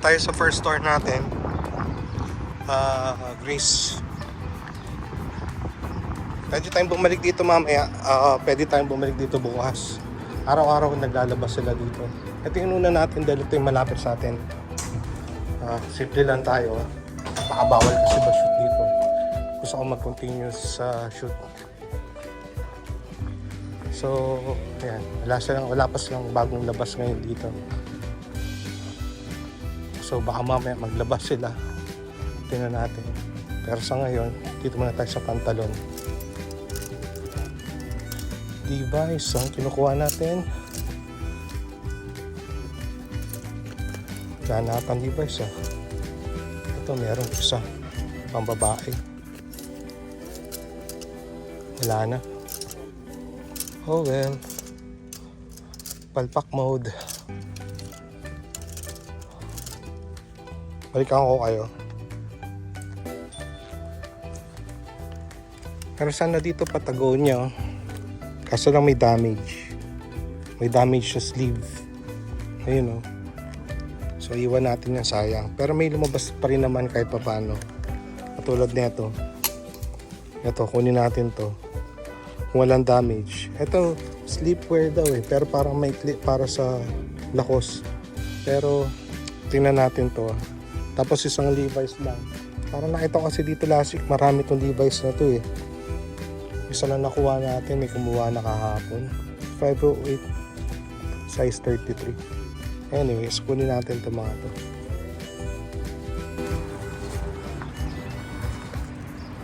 tayo sa first store natin. Grace. Pwede tayong bumalik dito mamaya. Pwede tayong bumalik dito bukas. Araw-araw naglalabas sila dito. Ito yung una natin dahil ito yung malapit sa atin. Simple lang tayo. Baka bawal kasi ba shoot dito. Gusto ko mag-continue sa shoot. So, ayan. Wala pa silang bagong labas ngayon dito. So, baka mamaya maglabas sila. Tingnan natin. Pero sa ngayon, dito muna tayo sa pantalon. Device ang kinukuha natin. Ganapan device Ito meron isa. Pang babae. Wala na. Oh well. Palpak mode. Balikan ko kayo. Pero sana dito Patagonia. Kaso lang may damage. May damage sa sleeve. Ayun So iwan natin yung sayang. Pero may lumabas pa rin naman kahit pa paano. Katulad nito. Ito, kunin natin to. Kung walang damage. Ito, sleepwear daw pero parang may clip para sa lakos. Pero tingnan natin to. Tapos isang Levi's lang. Parang nakita ko kasi dito last week, marami tong Levi's na to Isa lang nakuha natin, may kumuha na kahapon. 508, size 33. Anyways, kunin natin ito mga to.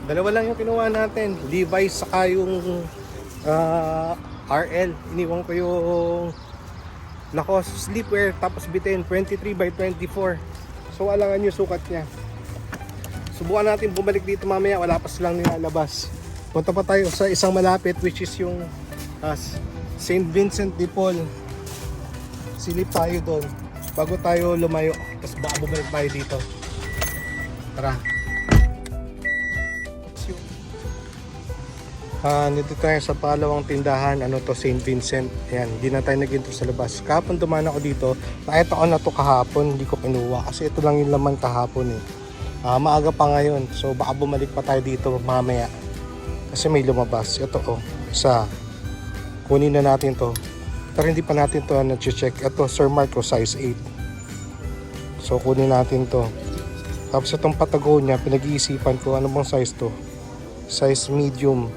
Dalawa lang yung kinuha natin. Levi's saka yung RL. Iniwan ko yung Lacoste sleepwear tapos bitin 23 by 24. So alangan yung sukat niya. Subukan natin bumalik dito mamaya. Wala pa silang nilalabas. Punta pa tayo sa isang malapit which is yung St. Vincent de Paul. Silip tayo doon bago tayo lumayo. Tapos baka bumalik tayo dito. Tara. Nito tayo sa palawang tindahan. Ano to, St. Vincent. Ayan, hindi na tayo nag-intro sa labas. Kahapon dumaan ako dito. Nakita ko na to kahapon. Hindi ko kinuha kasi ito lang yung laman kahapon maaga pa ngayon. So baka bumalik pa tayo dito mamaya. Kasi may lumabas. Ito isa. Kunin na natin to. Pero hindi pa natin to na-check. Ito Sir Marco size 8. So kunin natin to. Tapos itong Patagonia, pinag-iisipan ko ano bang size to. Size medium.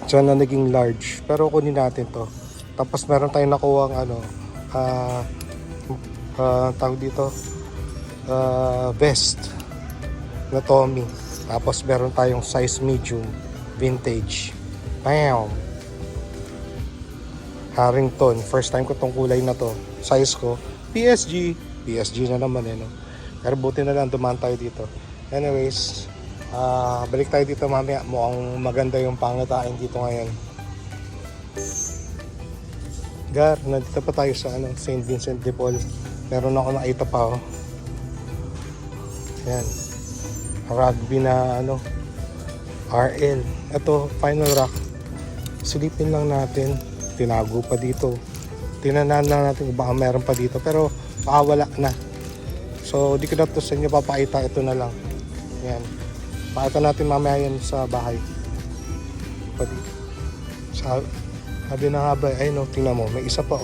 Diyan na naging large. Pero kunin natin to. Tapos meron tayong nakuha tawag dito vest na Tommy. Tapos meron tayong size medium vintage. Bam! Harrington. First time ko tong kulay na to. Size ko PSG na naman Pero buti na lang dumaan tayo dito. Anyways, balik tayo dito mamaya. Mukhang maganda yung pangatain dito ngayon. Nandito pa tayo sa St. Vincent de Paul. Meron ako nakita pa Yan. Rugby na RL. Ito, final rack. Silipin lang natin. Tinago pa dito. Tinanan lang natin kung baka meron pa dito. Pero baka wala na. So, di ko na ito sa inyo papakita. Ito na lang. Yan. Pakita natin mamaya yan sa bahay. Sabi na nga ba, tingnan mo, may isa pa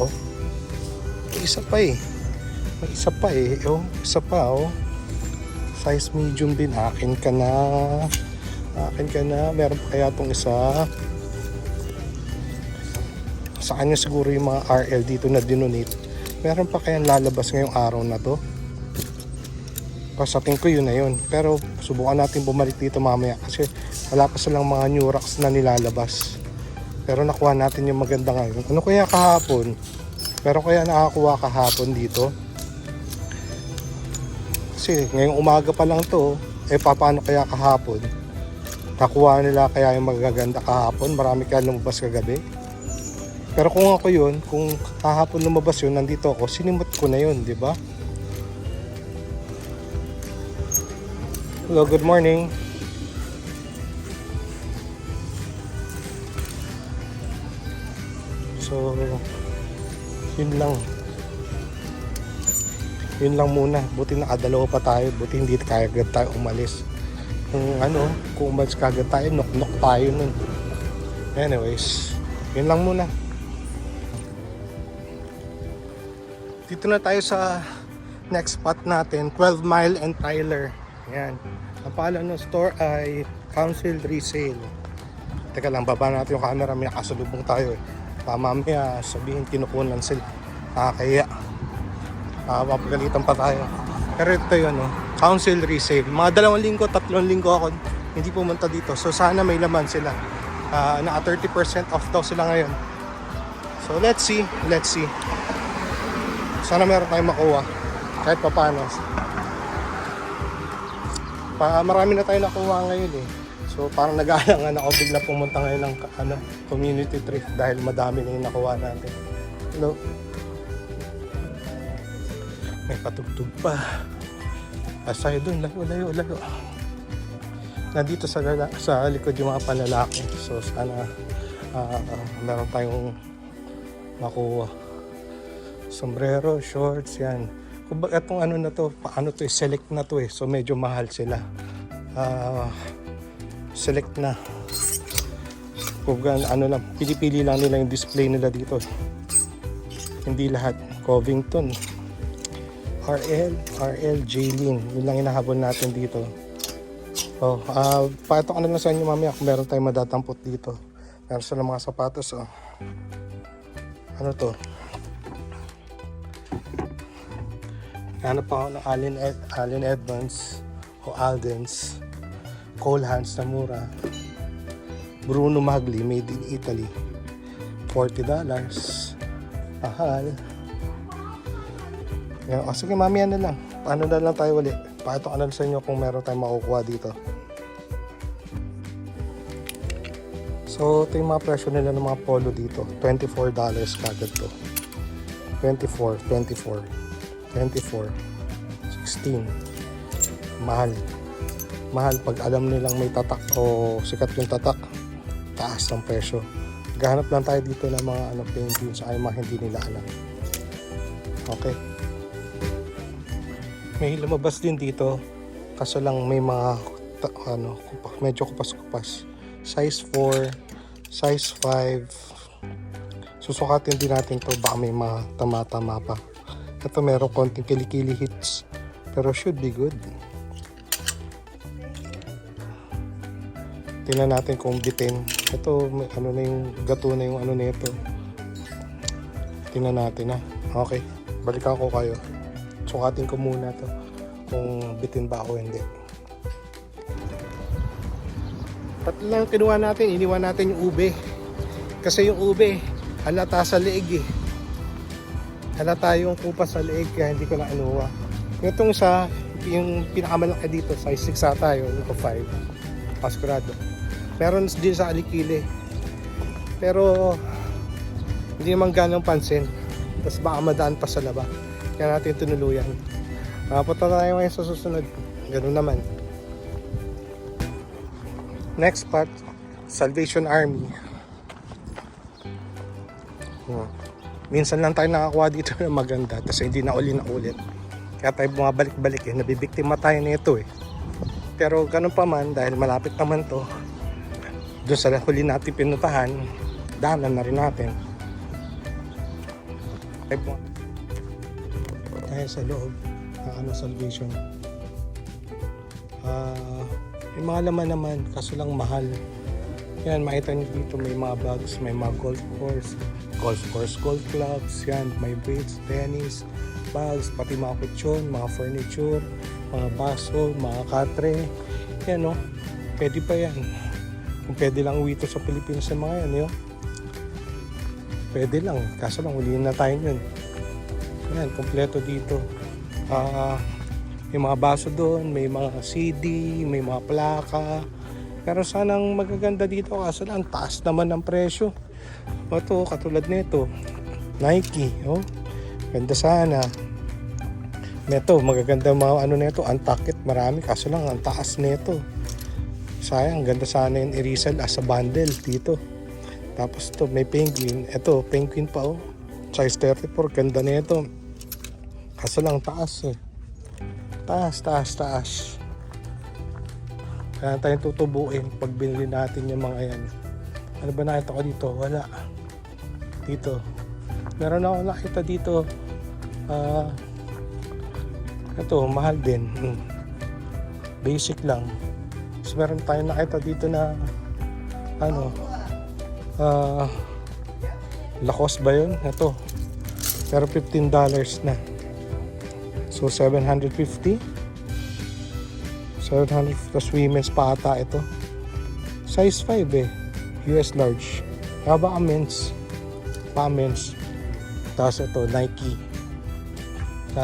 May isa pa May isa pa isa pa Size medium din. Akin ka na. Meron pa kaya itong isa. Sa kanya siguro yung mga RL dito na dinonate. Meron pa kayang lalabas ngayong araw na to. Pasating ko yun na yun. Pero subukan natin bumalik dito mamaya kasi wala pa silang mga new racks na nilalabas. Pero nakuha natin yung maganda ngayon. Ano kaya kahapon? Pero kaya nakakuha kahapon dito? Kasi ngayong umaga pa lang to. Paano kaya kahapon? Nakuha nila kaya yung magaganda kahapon? Marami kaya lumabas kagabi? Pero kung ako yun, kung kahapon lumabas yun, nandito ako, sinimot ko na yun, di ba? Hello, good morning. So, yun lang. Yun lang muna. Buti nakadalawa pa tayo. Buti hindi kagad tayo umalis. Kung umalis kagad tayo, knock tayo nun. Anyways, yun lang muna. Dito na tayo sa next spot natin, 12 Mile and Tyler. Yan. Ang pangalan ng store ay Council Resale. Teka lang, baba natin yung camera, may nakasalubong tayo eh. Mamaya sabihin kinukunan sila. Nakakaya. Mapagalitan pa tayo. Pero ito yun, Council Resale. Mga 2 linggo, 3 linggo ako hindi pumunta dito. So sana may laman sila. Naka 30% off daw sila ngayon. So let's see. Sana meron tayong makuha. Kahit pa paano. Marami na tayo nakuha ngayon eh. So parang nag-aalangan ako bigla pumunta ngayon ng community trip dahil madami na yung nakuha natin. Hello? May patugtog pa. Asay doon, layo. Nandito sa likod yung mga panlalaki. So sana meron tayong makuha. Sombrero, shorts, yan. Kung itong na to, paano to, select na to eh. So medyo mahal sila. Select na. Kung lang, pili-pili lang nila yung display nila dito. Hindi lahat. Covington, RL, Jaylin. Yun lang hinahabol natin dito. Pato ko na lang sa inyo mamaya kung meron tayong madatampot dito. Meron sila mga sapatos. Ano to? Hanap ako ng Allen Edmonds o Aldens. Cole Hands na mura. Bruno Magli, made in Italy. $40. Mahal. Sige, mamaya na lang. Paano na lang tayo ulit? Pakita ko na sa inyo kung meron tayong makukuha dito. So, ito yung mga presyo nila ng mga polo dito. $24 kagad to. 24, 16. Mahal pag alam nilang may tatak o sikat yung tatak, taas ng presyo. Gahanap lang tayo dito ng mga penguins ay mga hindi nila alam. Okay. May lumabas din dito kaso lang may mga medyo kupas-kupas. Size 4, size 5. Susukatin din natin to, baka may mga tama-tama pa. Ito meron konting kilikili hits pero should be good. Tingnan natin kung bitin. Ito may na yung gato na yung nito. Tingnan natin Okay, balikan ko kayo. Sukatin ko muna to kung bitin ba ako hindi. Tatlo lang kinuha natin, iniwan natin yung ube. Kasi yung ube halata sa leeg eh. Halata yung kupas sa leeg kaya hindi ko na inuha. Itong isa, yung pinakamalaki dito, size 6 ata yun, ito 5. Paskurado. Meron din sa alikili. Pero hindi naman ganong pansin. Tapos baka madaan pa sa laba. Kaya natin tinuluyan. Punta tayo ngayon sa susunod. Ganun naman. Next spot, Salvation Army. Minsan lang tayo nakakuha dito na maganda. Tapos hindi na ulit. Kaya tayo bumabalik-balik eh. Nabibiktima tayo nito eh. Pero ganun pa man, dahil malapit naman to, doon sa huli natin pinuntahan, daanan na rin natin. Tayo sa loob ng Salvation. May mga laman naman, kaso lang mahal. Yan, makita nyo dito may mga bags, may mga golf clubs, yan, may weights, tennis, bags, pati mga kutsyon, mga furniture, mga baso, mga katre. Yan pwede pa yan. Kung pwede lang uwi ito sa Pilipinas sa mga yan, pwede lang, kaso lang huliin na tayo yun. Yan, kompleto dito. May mga baso doon, may mga CD, may mga plaka. Pero sanang magaganda dito kaso lang taas naman ng presyo. Ito, katulad nito, Nike, ganda sana. Neto, magaganda mga nito, Untuckit, marami kaso lang ang taas nito. Sayang, ganda sana yung i-resell as a bundle dito. Tapos to may penguin, ito penguin pa size 34, ganda nito. Kaso lang taas eh. Taas. Kaya tayong tutubuin pag binili natin yung mga yan. Ano ba nakita ko dito? Wala. Dito. Meron ako nakita dito. Ito, mahal din. Basic lang. So, meron tayong nakita dito na Lacoste ba yun? Ito. Pero $15 na. So, 750. 700 plus women's pa ata ito. Size 5 eh. US large. Haba ka men's. Pa-men's. Tapos ito, Nike. Na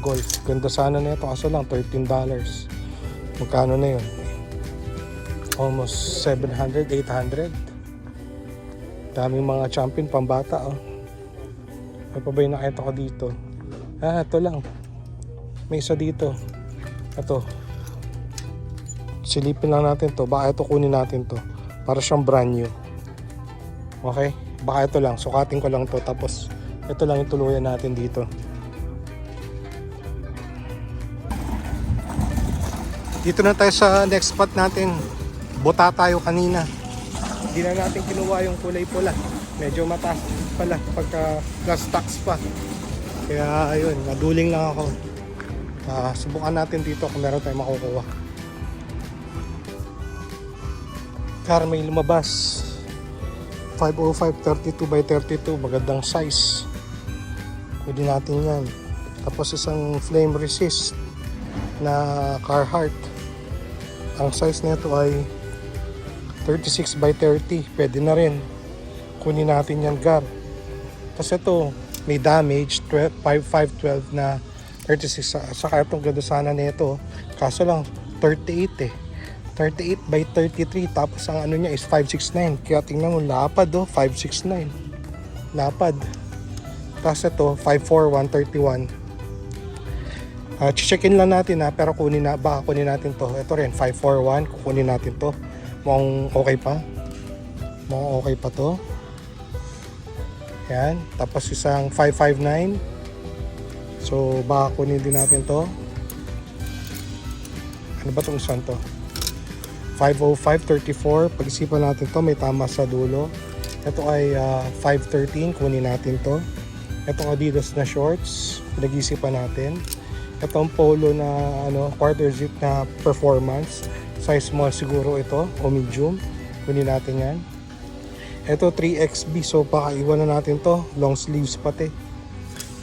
golf. Ganda sana na ito. Kaso lang, $13. Magkano na yun? Almost 700, 800. Daming mga champion pambata oh. May pa ba yung nakita ko dito? Ito lang. May isa dito. Ito. Silipin lang natin to. Baka ito kunin natin to. Para siyang brand new. Okay? Baka ito lang. Sukatin ko lang to. Tapos ito lang yung tuluyan natin dito. Dito na tayo sa next spot natin. Buta tayo kanina. Hindi na natin kinuha yung kulay pula. Medyo mataas pala pagka plus tax pa. Kaya ayun, naduling lang ako. Subukan natin dito kung meron tayong makukuha. Car may lumabas 505 32 by 32, magandang size. Pwede natin yan. Tapos isang flame resist na Carhartt. Ang size nito ay 36 by 30. Pwede na rin. Kunin natin yan, Gar. Tapos ito, may damage 512 na 36. Saka itong ganda sana nito. Kaso lang 38 eh. 38 by 33. Tapos ang ano niya is 569. Kaya tingnan mo, lapad oh. 569. Lapad. Tapos ito, 54131. Checkin lang natin ha. Pero baka kunin natin to. Ito rin, 541. Kukunin natin to. Mukhang okay pa. Mukhang okay pa to. Yan. Tapos isang 559. So baka kunin din natin to. Ano ba itong isang to? 505.34. Pag-isipan natin to, may tama sa dulo. Ito ay 513. Kunin natin to. Itong Adidas na shorts. Pinag-isipan natin. Itong polo na quarter zip na performance. Size small siguro ito o medium. Kunin natin yan. Ito 3XB. So baka iwan na natin to. Long sleeves pati.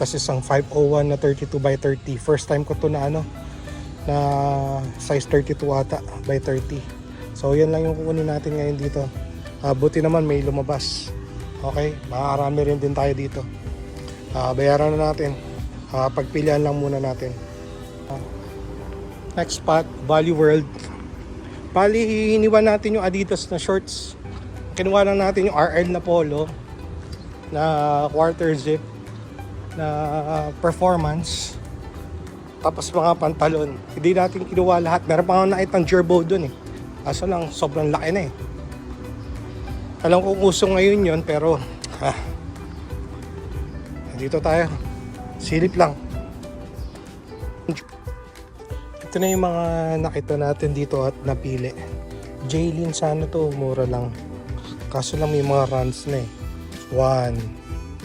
Tapos isang 501 na 32 by 30. First time ko to na na size 32 ata by 30. So yan lang yung kukunin natin ngayon dito. Buti naman may lumabas. Okay, makakarami rin din tayo dito. Bayaran na natin. Pagpilian lang muna natin. Next spot, Value World. Bali, hiniwan natin yung Adidas na shorts. Kinuha lang natin yung RL na polo na quarter zip na performance. Tapos mga pantalon. Hindi natin kinuha lahat. Meron pa nga nakitang Gerbo dun eh. Kaso lang, sobrang laki na eh. Alam kong uso ngayon yon pero dito tayo. Silip lang. Ito na yung mga nakita natin dito at napili. Jaylin sana to, mura lang. Kaso lang may mga runs na eh. 1,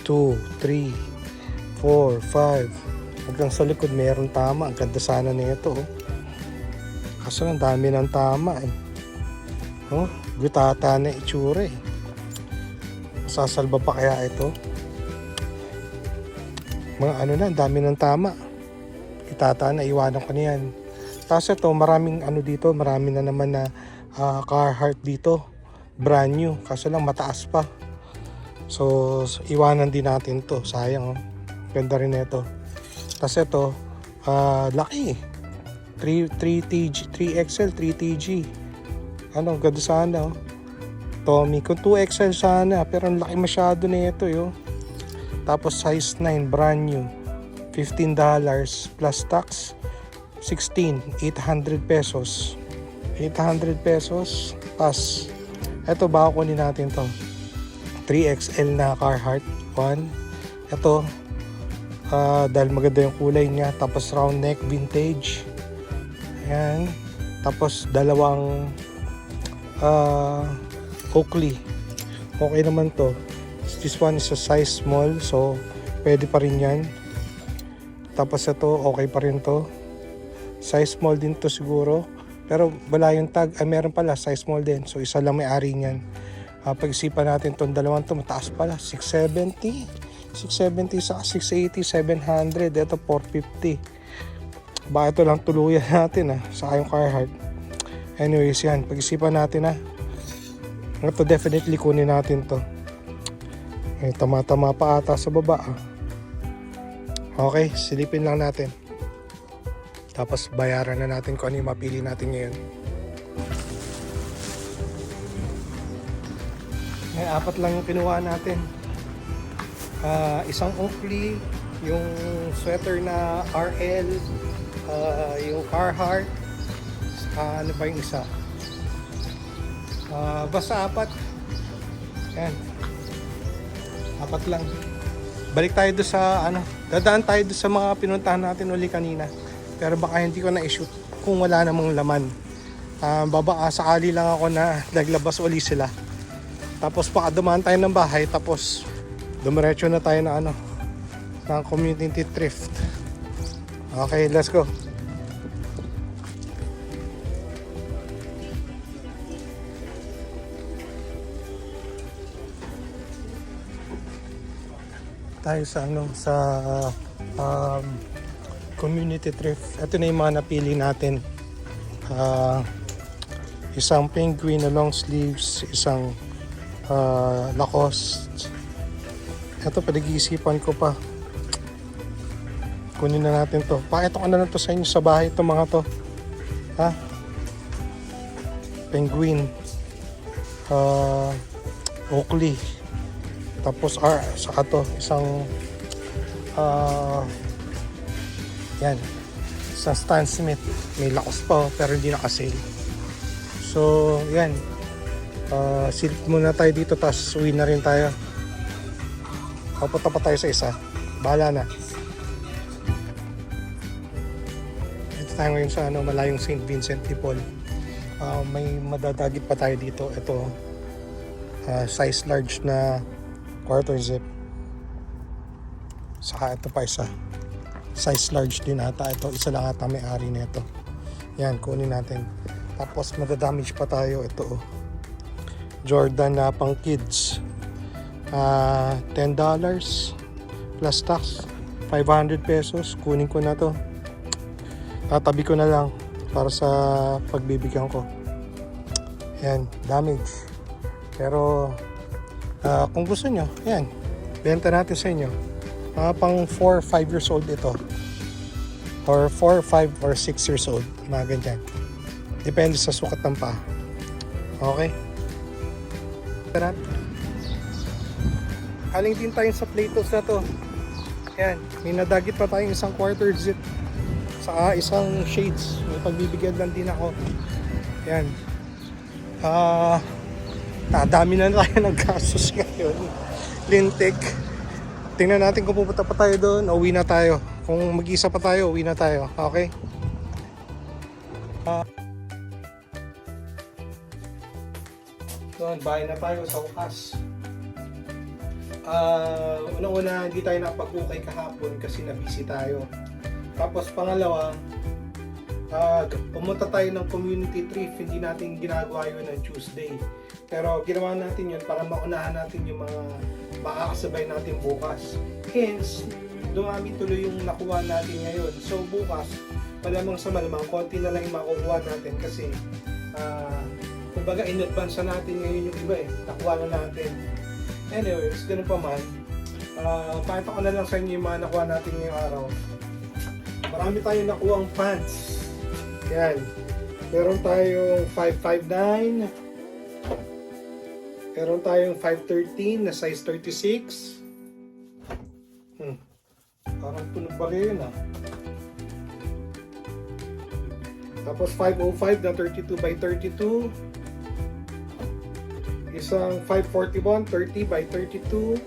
2, 3, 4, 5. Hanggang sa likod mayroong tama. Ang ganda sana na ito oh. Kaso lang dami ng tama eh. Oh, gutata na itsura eh. Sasalba pa kaya ito? Mga na, dami ng tama. Itata na, iwanan ko na yan. Tapos ito, maraming dito, marami na naman na Carhartt dito. Brand new, kaso lang mataas pa. So, iwanan din natin to. Sayang oh. Ganda rin ito. Tapos ito, laki. 3XL, 3TG. Ganda sana oh. Tommy, kung 2XL sana, pero ang laki masyado na ito yo. Tapos size 9, brand new. $15 plus tax. 16, 800 pesos. 800 pesos. Pas. Ito, baka kunin natin to. 3XL na Carhartt. 1. Ito, Dahil maganda yung kulay niya. Tapos round neck, vintage. Ayan. Tapos dalawang Oakley. Okay naman to. This one is a size small, so pwede pa rin yan. Tapos ito, okay pa rin to. Size small din to siguro. Pero wala yung tag. Meron pala, size small din. So isa lang may-ari niyan. Pag-isipan natin itong dalawang to, mataas pala. 670 sa 680, 700. Ito 450. Baka ito lang tuluyan natin sa yung Carhartt. Anyways yan, pag-isipan natin ito definitely kunin natin to. Tama-tama pa ata sa baba. Okay, silipin lang natin. Tapos bayaran na natin kung ano yung mapili natin ngayon. May 4 lang yung kinuha natin. Isang Oakley, yung sweater na RL, yung Carhartt, ano ba yung isa? Basta 4. Yan. 4 lang. Balik tayo doon sa dadaan tayo doon sa mga pinuntahan natin uli kanina. Pero baka hindi ko na-shoot kung wala namang laman. Sakali lang ako na naglabas uli sila. Tapos baka dumaan tayo ng bahay, tapos dumiretso na tayo na ng community thrift. Okay, let's go. Tayo sa community thrift. Ito na yung mga napili natin. Isang penguin na long sleeves, isang Lacoste. Ito, pinag-iisipan ko pa. Kunin na natin to. Pakita ko na lang to sa inyo sa bahay, itong mga to. Penguin, Oakley, tapos saka to isang yan, isang Stan Smith. May Lacoste pa pero hindi naka-sale. So yan, silip muna tayo dito, tapos uwi na rin tayo. Papunta pa tayo sa isa, bahala na. Dito tayo ngayon sa malayong St. Vincent de Paul. May madadagit pa tayo dito. Ito, size large na quarter zip. Saka ito pa isa, size large din ata. Ito, isa lang ata may-ari na ito. Yan, kunin natin. Tapos madadamage pa tayo. Ito, Jordan na pang kids. $10 plus tax, 500 pesos. Kunin ko na to. Tatabi ko na lang para sa pagbibigyan ko. Yan, damage. Pero kung gusto nyo, yan, benta natin sa inyo. Pang 4, 5 years old ito. Or 4, 5, or 6 years old. Mga ganyan. Depende sa sukat ng paa. Okay? Tara. Aling din tayo sa Platos na to. Yan, may nadagit pa tayong isang quarter zip. Saka isang shades. May pagbibigyan lang din ako. Yan. Dami na tayo ng gastos ngayon. Lintik. Tingnan natin kung pupunta pa tayo doon o uwi na tayo. Kung mag-isa pa tayo, uwi na tayo. Okay? Doon, bahay na tayo sa wakas. Unang-una, hindi tayo napag-ukay kahapon kasi na-busy tayo. Tapos pangalawa, pumunta tayo ng community thrift. Hindi natin ginagawa yun ng Tuesday. Pero ginawa natin yun para maunahan natin yung mga makakasabay natin bukas. Hence, dumami tuloy yung nakuha natin ngayon. So bukas, malamang sa malamang, konti na lang yung makukuha natin kasi kumbaga in-advance na natin ngayon yung iba nakuha na natin. Anyways, ganun pa man, pakita ko na lang sa inyo yung mga nakuha natin ngayong araw. Marami tayong nakuhang pants. Yan. Meron tayong 559. Meron tayong 513 na size 36. Parang tunog ba yun Tapos 505 na 32 by 32. Isang 541 30 by 32.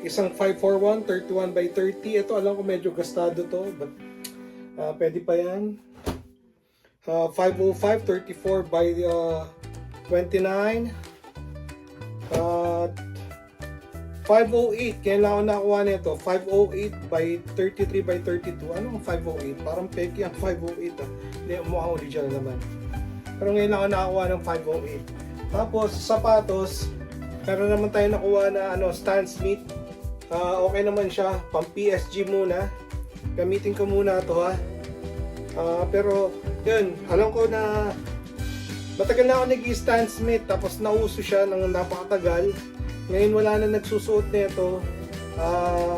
isang 541, 31 by 30. Ito alam ko medyo gastado to, but pwede pa yan. 505, 34 by 29. 508, kaya lang ako nakuha nito. 508 by 33 by 32. Anong 508? Parang peki ang 508 ah. Hindi, mukhang original naman. Pero ngayon ako nakakuha ng 508. Tapos, sapatos, meron naman tayo nakuha na Stan Smith. Okay naman siya, pang PSG muna. Gamitin ko muna to ha. Pero, yun, alam ko na matagal na ako nag-Stan Smith, tapos nauso siya ng napakatagal. Ngayon wala na nagsusuot nito.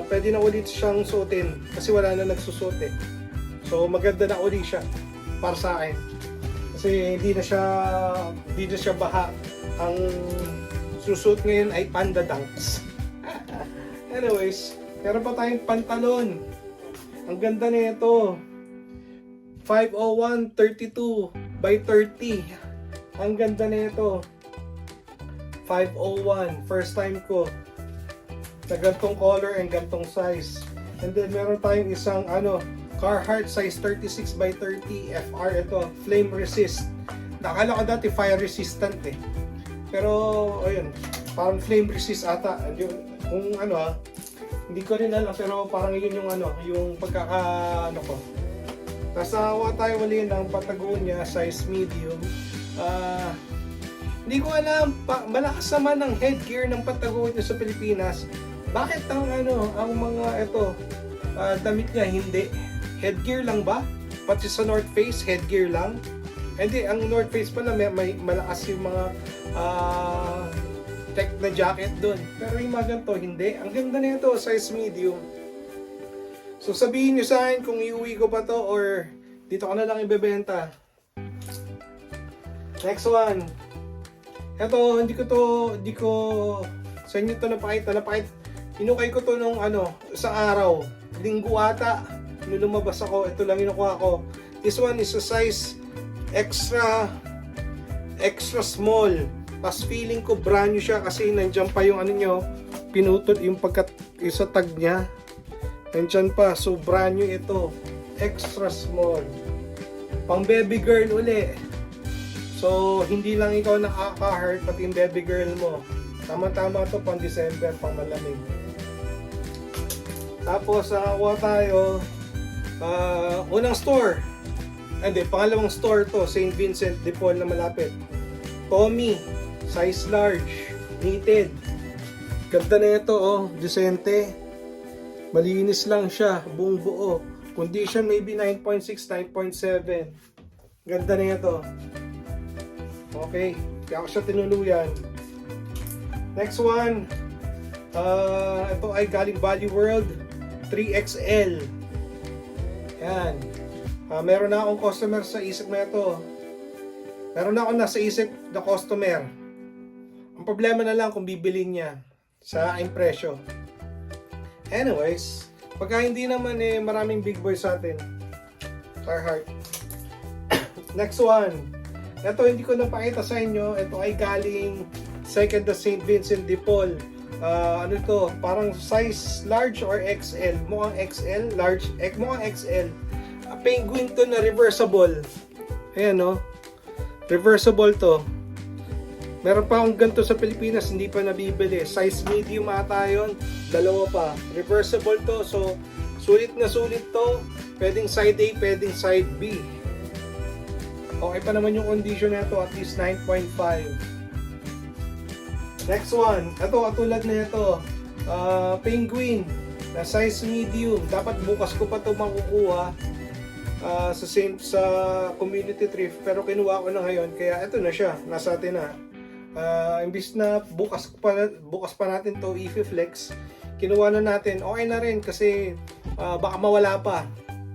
Pwede na ulit siyang suotin kasi wala na nagsusuot eh. So maganda na ulit siya para sa akin. Kasi hindi na siya baha. Ang susuot ngayon ay Panda Dunks. Anyways, meron pa tayong pantalon. Ang ganda nito. 501 32 by 30. Ang ganda nito. 501, first time ko na gantong color and gantong size. And then meron tayong isang Carhartt size 36 by 30 FR. Ito, flame resist. Nakala ko dati fire resistant eh, pero ayun, parang flame resist ata kung hindi ko rin alam, pero parang yun yung ko. Tapos nakakuha tayo uli ng Patagonia size medium. Hindi ko alam, malakas naman ang headgear ng Patagonia sa Pilipinas. Bakit ang mga damit niya hindi? Headgear lang ba? Pati sa North Face, headgear lang? Hindi, ang North Face pala may malakas yung mga tech na jacket doon. Pero yung mga ganito, hindi. Ang ganda nito, size medium. So sabihin nyo sa akin kung iuwi ko pa to or dito ko na lang ibebenta. Next one. Ito, hindi ko sa inyo ito napakita. Inukay ko to nung sa araw. Linggo ata, nung lumabas ako, ito lang inukuha ko. This one is a size extra small. Tapos feeling ko brand new siya kasi nandiyan pa yung pinutol yung sa tag niya. Nandiyan pa, so brand new ito. Extra small. Pang baby girl uli. So, hindi lang ikaw nakaka-hurt, pati yung baby girl mo. Tama-tama to pang December, pang malamig. Tapos, nakakuha tayo. Unang store. Hindi, pangalawang store to. St. Vincent de Paul na malapit. Tommy, size large. Knitted. Ganda na ito, decente. Malinis lang siya, buong buo. Condition maybe 9.6, 9.7. Ganda na ito. Okay, kaya ako siya tinuluyan. Next one, ito ay galing Bali World 3XL. Yan. Meron na akong customer sa isip na ito. Meron na akong nasa isip na customer. Ang problema na lang kung bibilin niya sa aking presyo. Anyways, pagka hindi naman maraming big boy sa atin. Carhartt. Next one. Ito hindi ko napakita sa inyo. Ito ay galing second to St. Vincent de Paul. Ito? Parang size large or XL. Mukhang XL, large, mukhang XL. Penguin to na reversible. Ayan reversible to. Meron pa akong ganito sa Pilipinas, hindi pa nabibili. Size medium ata yun. Dalawa pa. Reversible to. So, sulit na sulit to. Pwedeng side A, pwedeng side B. Okay pa naman yung condition nito, at least 9.5. Next one, ito katulad na ito, penguin na size medium. Dapat bukas ko pa ito makukuha sa community thrift, pero kinuha ko na ngayon, kaya ito na siya, nasa atin na. Imbis na bukas pa natin to i-flex, kinuha na natin. Okay na rin kasi baka mawala pa.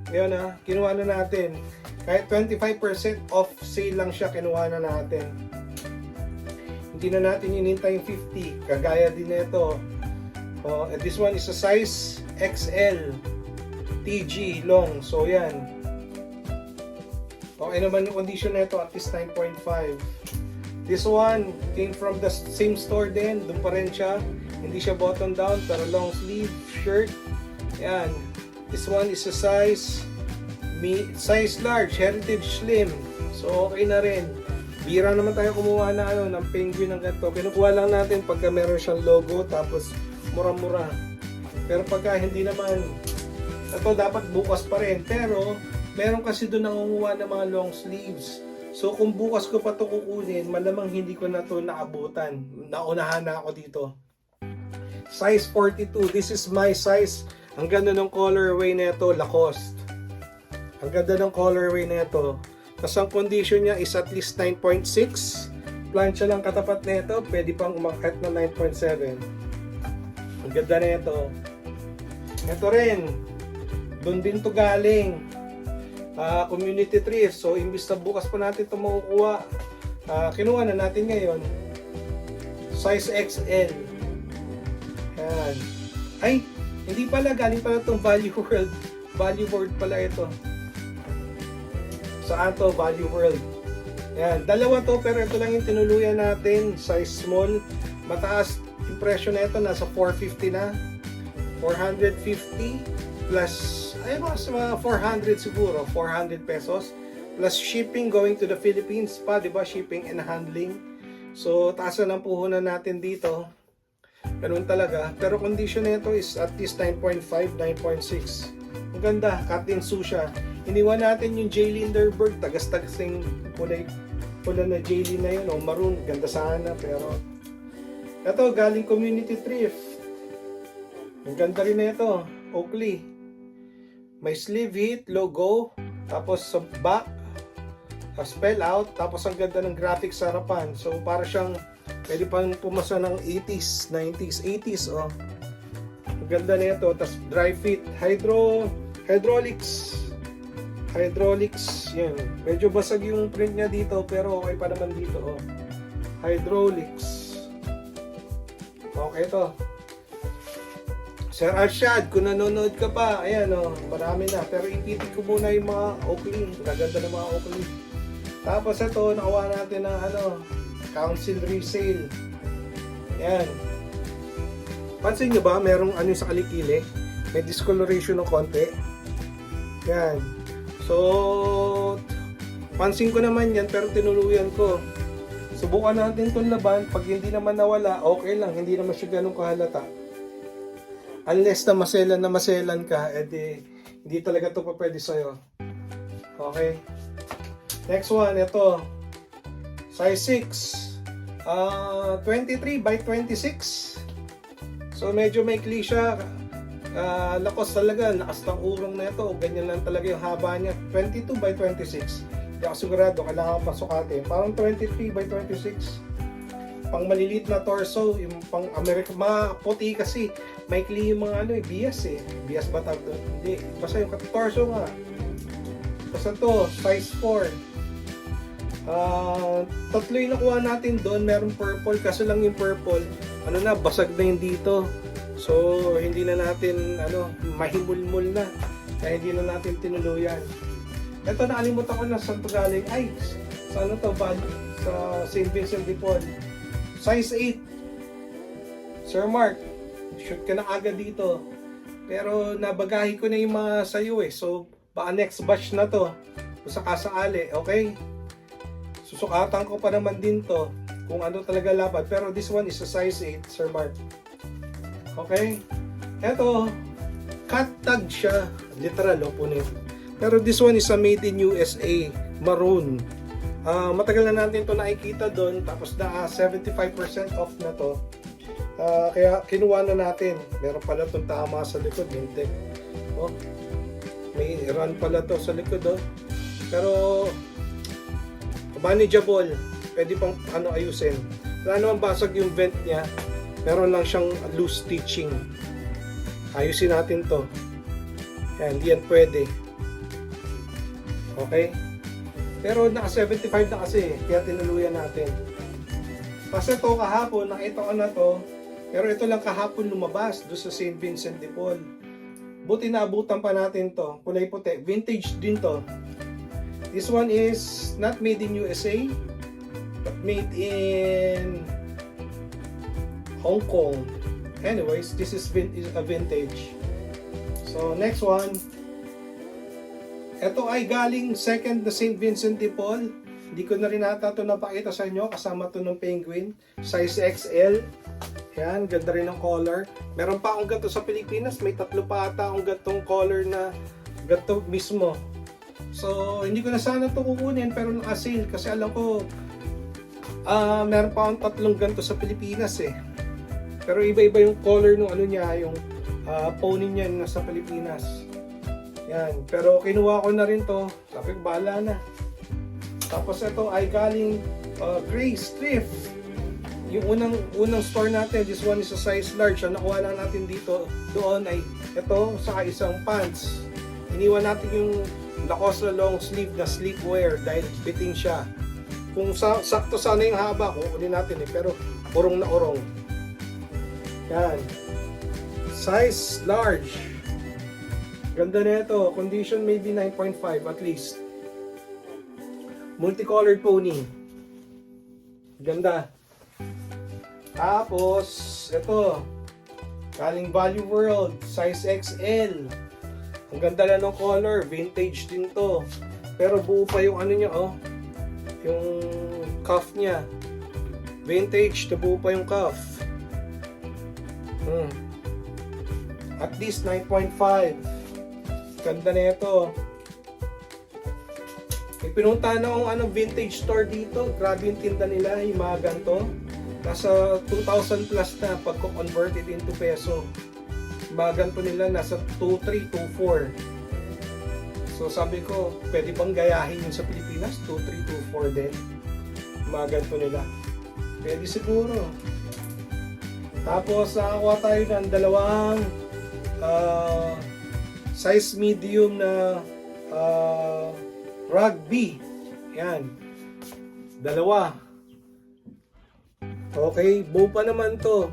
Ngayon kinuha na natin. Kahit 25% off sale lang siya, kinuha na natin. Hindi na natin hinintay yung 50. Kagaya din nito. This one is a size XL. TG long. So yan. Okay naman yung condition nito, at least 9.5. This one came from the same store din. Doon pa rin siya. Hindi siya button down, pero long sleeve shirt. Yan. This one is a size large, heritage slim. So okay na rin. Bira naman tayo kumuha na ng penguin ng ganito. Kinukuha lang natin pagka meron siyang logo, tapos mura-mura. Pero pagka hindi naman, ito dapat bukas pa rin. Pero meron kasi doon nangunguha ng mga long sleeves. So kung bukas ko pa ito kukunin, malamang hindi ko na ito naabutan. Naunahan na ako dito. Size 42. This is my size. Ang ganda ng colorway na ito, Lacoste. Ang ganda ng colorway na ito. Tapos ang condition niya is at least 9.6. Plancha lang katapat na ito. Pwede pang umakyat na 9.7. Ang ganda na ito. Ito rin. Doon din to galing. Community thrift. So imbis na bukas pa natin ito makukuha, kinuha na natin ngayon. Size XL. Yan. Ay, hindi pala. Galing pala itong Value World. Value World pala ito. Saan to? Value World. Yan. Dalawa to, pero ito lang yung tinuluyan natin. Size small. Mataas impression na ito. Nasa 450 na. 450 plus, ay mga 400 siguro. 400 pesos. Plus shipping going to the Philippines pa. Diba? Shipping and handling. So, taasan ang puhunan natin dito. Ganun talaga. Pero condition na ito is at least 9.5, 9.6. Ang ganda. Cut in siya. Iniwan natin yung J. Linderberg, tagas-tagas yung pula na J. Lin na yun, o maroon, ganda sana, pero ito, galing community thrift. Ang ganda rin na ito, Oakley. May sleeve hit, logo, tapos sa back, spell out, tapos ang ganda ng graphics sa harapan. So, para siyang, pwede pang pumasa ng 80s, 90s, 80s, oh. Ang ganda na ito, tapos dry fit, hydraulics, yan. Medyo basag yung print niya dito, pero okay pa naman dito, oh. Hydraulics. Okay to. Sir Arshad, kung nanonood ka pa, ayan, oh, marami na. Pero ipitik ko muna yung mga Oakley. Gaganda ng mga Oakley. Tapos ito, nakuha natin ng council resale. Yan. Pansin nyo ba, merong sa kalikili? May discoloration ng konti. Yan. So, pansin ko naman yan, pero tinuluyan ko. Subukan natin itong laban. Pag hindi naman nawala, okay lang. Hindi naman siya ganun kahalata. Unless na maselan ka, edi hindi talaga ito pa pwede sa'yo. Okay. Next one, ito. Size 6. 23 by 26. So, medyo maikli siya. Lacoste talaga, lakas ng urong na ito. Ganyan lang talaga yung haba niya. 22 by 26. Hindi ako sigurado, kailangan pasukatin. Parang 23 by 26. Pang maliliit na torso, yung pang America, puti kasi. Maikli yung mga bias eh. Bias ba tawag doon? Hindi. Basta yung torso nga. Basta to, size 4. Tatlo yung nakuha natin doon. Meron purple, kaso lang yung purple, basag na yung dito. So, hindi na natin, mahimulmul na. Kaya hindi na natin tinuluyan. Ito, nakalimutan ko na saan ito galing. Ay, sa sa St. Vincent de Paul. Size 8. Sir Mark, shoot ka na agad dito. Pero nabagahi ko na yung mga sayo eh. So, baka next batch na to. Kung sakasaali, okay? Susukatan ko pa naman din to kung ano talaga laban. Pero this one is a size 8, Sir Mark. Okay? Eto, cut tag siya. Literal, punit. Pero this one is a made in USA. Maroon. Matagal na natin ito nakikita doon. Tapos na 75% off na to. Kaya kinuha na natin. Meron pala itong tama sa likod. Hintek. Oh, may run pala to sa likod. Oh. Pero manageable. Pwede pang ayusin. Wala naman basag yung vent niya. Meron lang siyang loose stitching. Ayusin natin to. Yan, hindi yan pwede. Okay? Pero naka 75 na kasi, kaya tinuluyan natin. Kasi to kahapon, nakita ko na to. Pero ito lang kahapon lumabas doon sa St. Vincent de Paul. Buti naabutan pa natin to. Kulay puti. Vintage din to. This one is not made in USA, but made in Hong Kong. anyways, this is a vintage. So next one, ito ay galing second na St. Vincent de Paul. Hindi ko na rin ata ito napakita sa inyo, kasama ito ng penguin, size XL. Yan, ganda rin ng color. Meron pa akong gato sa Pilipinas, may 3 pa ata akong gatong color na gato mismo. So hindi ko na sana ito kukunin, pero naka-sale kasi alam ko meron pa akong 3 ganito sa Pilipinas eh. Pero iba-iba yung color ng ano niya, yung pony niya nasa Pilipinas. Yan, pero kinuha ko na rin to. Sabi ko, bahala na. Tapos ito ay galing Grace Thrift. Yung unang store natin, this one is a size large. Ang nakuha lang natin dito, doon ay ito, saka isang pants. Iniwan natin yung Lacoste long sleeve na sleepwear dahil fitting siya. Kung sakto sana yung haba, kukunin natin eh, pero urong na urong. Yan. Size large. Ganda na ito. Condition maybe 9.5 at least. Multicolored pony. Ganda. Tapos, ito. Galing Value World. Size XL. Ang ganda na ng color. Vintage din to. Pero buo pa yung ano niya, oh. Yung cuff niya. Vintage. Buo pa yung cuff. At least 9.5. Ganda na ito. Pinunta na akong vintage store dito. Grabe yung tinda nila, yung mga ganito. Nasa 2,000 plus na pag converted into peso. Yung mga ganito nila nasa 2,300, 2,400. So sabi ko, pwede bang gayahin yun sa Pilipinas? 2,300, 2,400 din. Yung mga ganito nila. Pwede siguro. Tapos nakakuha tayo ng 2 size medium na rugby. Yan. 2. Okay, buo pa naman to.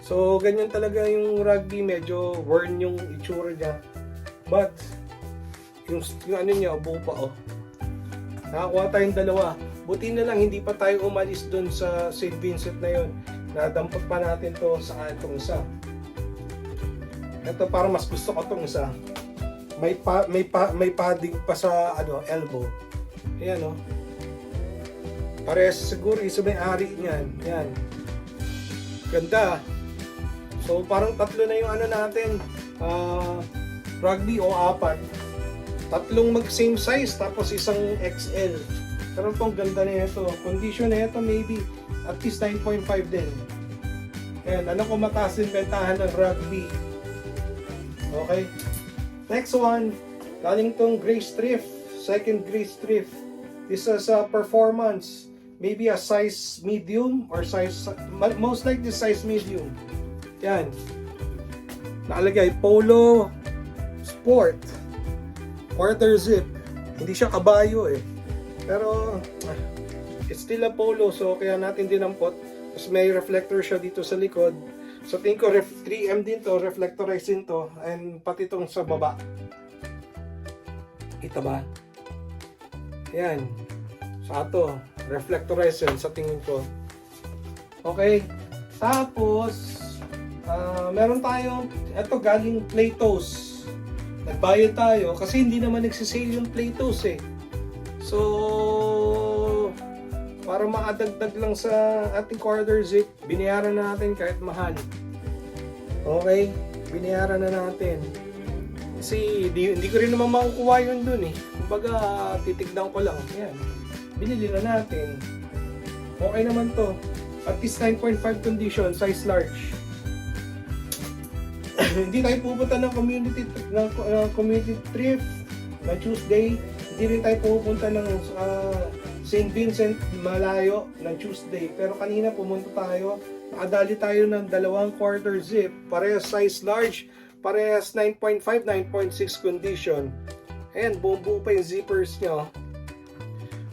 So ganyan talaga yung rugby, medyo worn yung itsura niya. But yung ano niya, buo pa oh. Nakakuha tayong 2. Buti na lang hindi pa tayo umalis doon sa St. Vincent na yon. Nadampot pa natin to sa itong isa. Ito para mas gusto ko itong isa. May padding pa sa elbow. Ayan oh. Parehas siguro isa may-ari niyan. Yan. Ganda. So parang 3 na yung natin. Rugby o 4. 3 mag same size tapos isang XL. Pero itong ganda na ito. Condition na ito maybe at least 9.5 din. Ayan, ko mataas din bentahan ng rugby. Okay. Next one, galing tong Grace Thrift. Second Grace Thrift. This is a performance. Maybe a size medium or size, most likely size medium. Yan. Nakalagay, Polo Sport. Quarter zip. Hindi siya kabayo eh. Pero, it's still a polo, so kaya natin dinampot. Tapos may reflector siya dito sa likod. So tingin ko 3M din to, reflectorized din to, and pati itong sa baba. Kita ba? Yan. Sa ito, reflectorized yan sa tingin ko. Okay. Tapos, meron tayong, ito galing Plato's. Nagbayad tayo kasi hindi naman nagsisale yung Plato's eh. So, para makadagdag lang sa ating quarter zip, binayaran na natin kahit mahal. Okay, binayaran na natin. Kasi hindi ko rin naman makukuha yun dun eh. Kumbaga, titignan ko lang. Yan, binili na natin. Okay naman to. At least 9.5 condition, size large. Hindi tayo pupunta ng community thrift na Tuesday. Hindi rin tayo pupunta ng St. Vincent, malayo, ng Tuesday. Pero kanina pumunta tayo, nakadali tayo ng 2 quarter zip, parehas size large, parehas 9.5, 9.6 condition. Ayan, buo pa yung zippers nyo.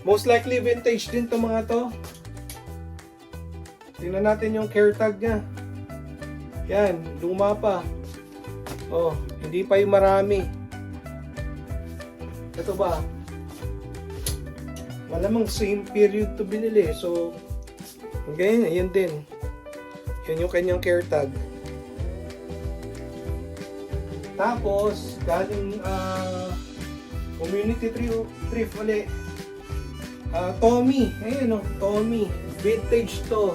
Most likely vintage din to mga to. Tingnan natin yung care tag nya. Yan, luma pa. Oh, hindi pa yung marami. Ito ba? Malamang same period to binili. So, okay, ayan din. Yan yung kanyang care tag. Tapos, galing community thrift ulit. Tommy, ayun o, Tommy. Vintage to.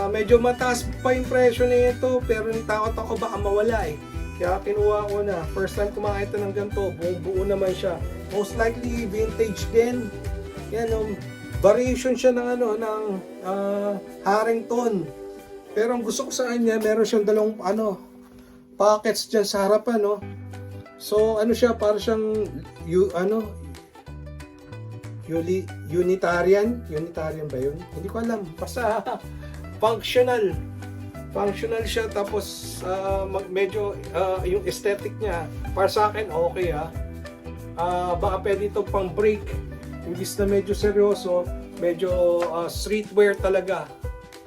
Medyo mataas pa yung presyo nito, pero natakot ako baka mawala eh. Kaya kinuha ko na. First time kumain ito ng ganito, buong buo naman siya. Most likely vintage din. Yan variation siya ng Harrington. Pero ang gusto ko sa kanya, meron siyang dalawang pockets dyan sa harapan, no. So siya, para siyang Unitarian ba yun? Hindi ko alam. Basta functional siya, tapos medyo yung aesthetic niya para sa akin okay. Baka pwede ito pang break, imbis na medyo seryoso, medyo streetwear talaga.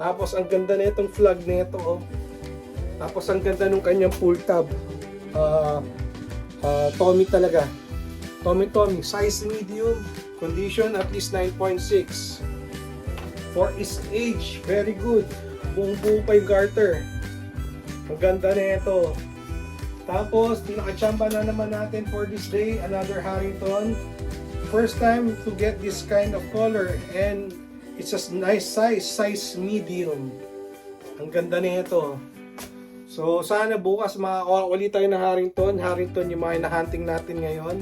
Tapos ang ganda na itong flag na ito, tapos ang ganda nung kanyang pull tab. Tommy talaga, Tommy, size medium, condition at least 9.6. For his age, very good. Buong buo pa yung garter. Ang ganda na ito. Tapos, pinakachamba na naman natin for this day, another Harrington. First time to get this kind of color, and it's a nice size medium. Ang ganda na ito. So, sana bukas makakuha ulit tayo ng Harrington yung mga hinahunting natin ngayon.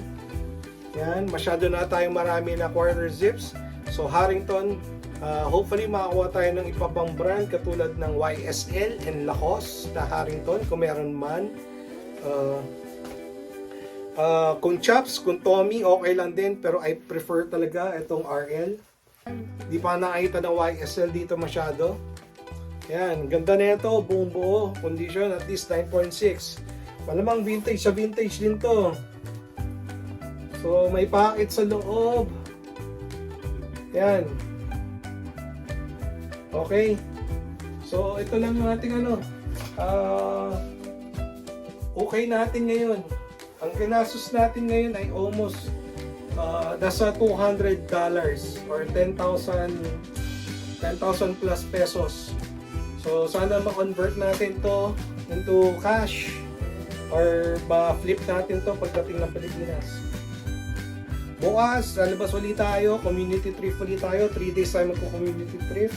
Yan, masyado na tayong marami na quarter zips. So, Harrington, hopefully makakuha tayo ng ipabang brand katulad ng YSL and Lacoste na Harrington kung meron man. Kung Chaps, kung Tommy, okay lang din, pero I prefer talaga itong RL. Di pa nakita ng YSL dito masyado. Yan, ganda na ito, buong buo, condition at least 9.6. Malamang vintage sa vintage din to. So, may pocket sa loob. Yan. Okay. So, ito lang yung ating okay natin ngayon. Ang ginastos natin ngayon ay almost nasa $200 or 10,000 plus pesos. So, sana ma-convert natin to into cash or ma-flip natin to pagdating ng Pilipinas. Bukas, lalabas ulit tayo, community thrift ulit tayo. 3 days tayo magko-community thrift.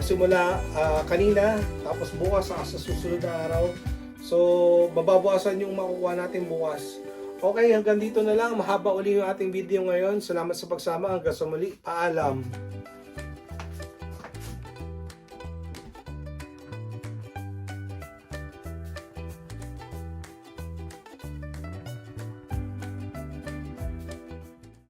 Simula kanina, tapos bukas sa susunod na araw. So, mababawasan yung makukuha natin bukas. Okay, hanggang dito na lang. Mahaba uli yung ating video ngayon. Salamat sa pagsama. Hanggang sa muli. Paalam.